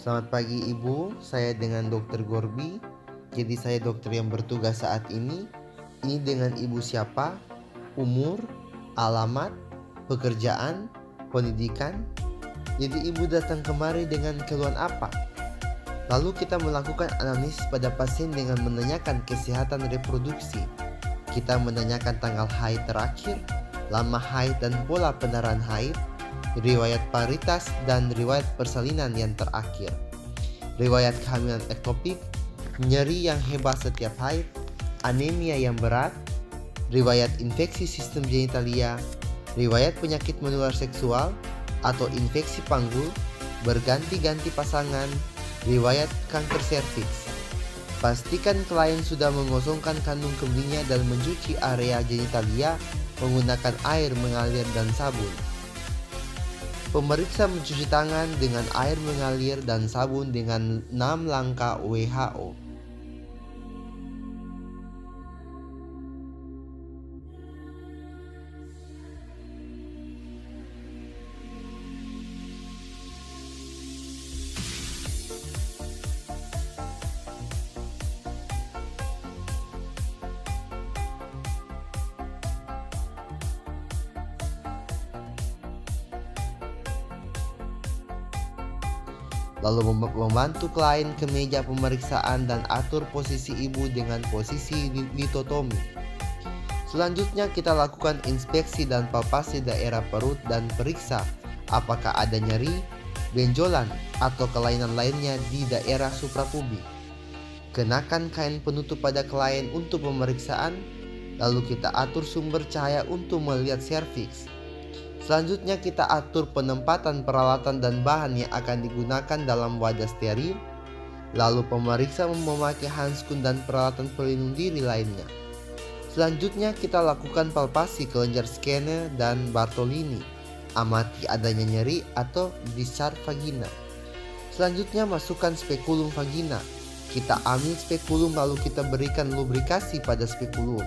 Selamat pagi Ibu, saya dengan Dr. Gorbi. Jadi saya dokter yang bertugas saat ini. Ini dengan Ibu siapa, umur, alamat, pekerjaan, pendidikan. Jadi Ibu datang kemari dengan keluhan apa? Lalu kita melakukan anamnesis pada pasien dengan menanyakan kesehatan reproduksi. Kita menanyakan tanggal haid terakhir, lama haid dan pola pendarahan haid, riwayat paritas dan riwayat persalinan yang terakhir, riwayat kehamilan ektopik, nyeri yang hebat setiap haid, anemia yang berat, riwayat infeksi sistem genitalia, riwayat penyakit menular seksual atau infeksi panggul, berganti-ganti pasangan, riwayat kanker serviks. Pastikan klien sudah mengosongkan kandung kemihnya dan mencuci area genitalia menggunakan air mengalir dan sabun. Pemeriksa mencuci tangan dengan air mengalir dan sabun dengan 6 langkah WHO. Lalu membantu klien ke meja pemeriksaan dan atur posisi ibu dengan posisi litotomi. Selanjutnya kita lakukan inspeksi dan palpasi daerah perut dan periksa apakah ada nyeri, benjolan, atau kelainan lainnya di daerah suprapubik. Kenakan kain penutup pada klien untuk pemeriksaan, lalu kita atur sumber cahaya untuk melihat serviks. Selanjutnya kita atur penempatan peralatan dan bahan yang akan digunakan dalam wadah steril. Lalu pemeriksa memakai handskun dan peralatan pelindung diri lainnya. Selanjutnya kita lakukan palpasi kelenjar scanner dan Bartolini. Amati adanya nyeri atau discharge vagina. Selanjutnya masukkan spekulum vagina. Kita ambil spekulum lalu kita berikan lubrikasi pada spekulum.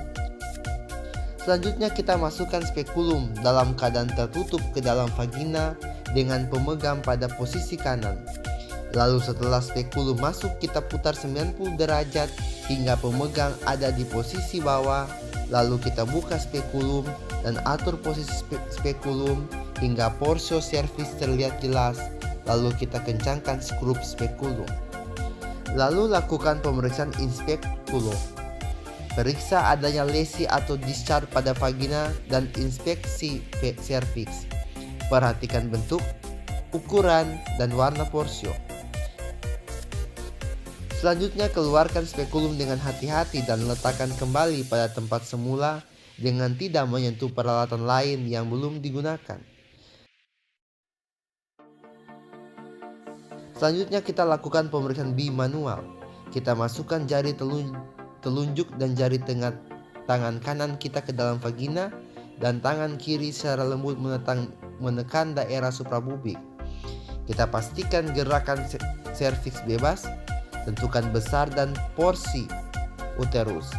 Selanjutnya kita masukkan spekulum dalam keadaan tertutup ke dalam vagina dengan pemegang pada posisi kanan. Lalu setelah spekulum masuk kita putar 90 derajat hingga pemegang ada di posisi bawah. Lalu kita buka spekulum dan atur posisi spekulum hingga porsio cervix terlihat jelas. Lalu kita kencangkan skrup spekulum. Lalu lakukan pemeriksaan inspekkulum. Periksa adanya lesi atau discharge pada vagina dan inspeksi serviks. Perhatikan bentuk, ukuran, dan warna porsio. Selanjutnya keluarkan spekulum dengan hati-hati dan letakkan kembali pada tempat semula dengan tidak menyentuh peralatan lain yang belum digunakan. Selanjutnya kita lakukan pemeriksaan bimanual. Kita masukkan jari telunjuk dan jari tengah tangan kanan kita ke dalam vagina dan tangan kiri secara lembut menekan daerah suprapubik. Kita pastikan gerakan serviks bebas, tentukan besar dan porsi uterus.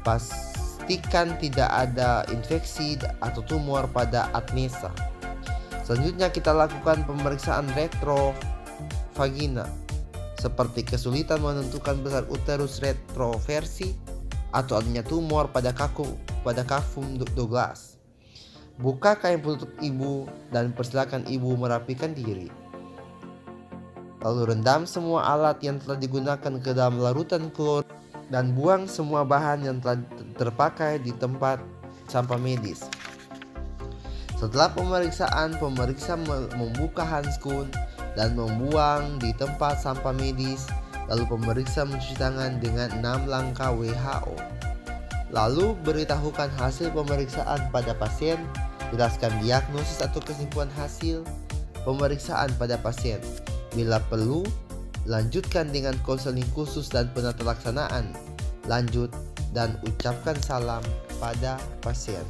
Pastikan tidak ada infeksi atau tumor pada adnesa. Selanjutnya kita lakukan pemeriksaan retrovagina, seperti kesulitan menentukan besar uterus retroversi atau adanya tumor pada kafum Douglas. Buka kain penutup ibu dan persilakan ibu merapikan diri. Lalu rendam semua alat yang telah digunakan ke dalam larutan klor dan buang semua bahan yang telah terpakai di tempat sampah medis. Setelah pemeriksaan, pemeriksa membuka handskun dan membuang di tempat sampah medis. Lalu pemeriksa mencuci tangan dengan 6 langkah WHO. Lalu beritahukan hasil pemeriksaan pada pasien. Jelaskan diagnosis atau kesimpulan hasil pemeriksaan pada pasien. Bila perlu, lanjutkan dengan konseling khusus dan penata laksanaan lanjut dan ucapkan salam pada pasien.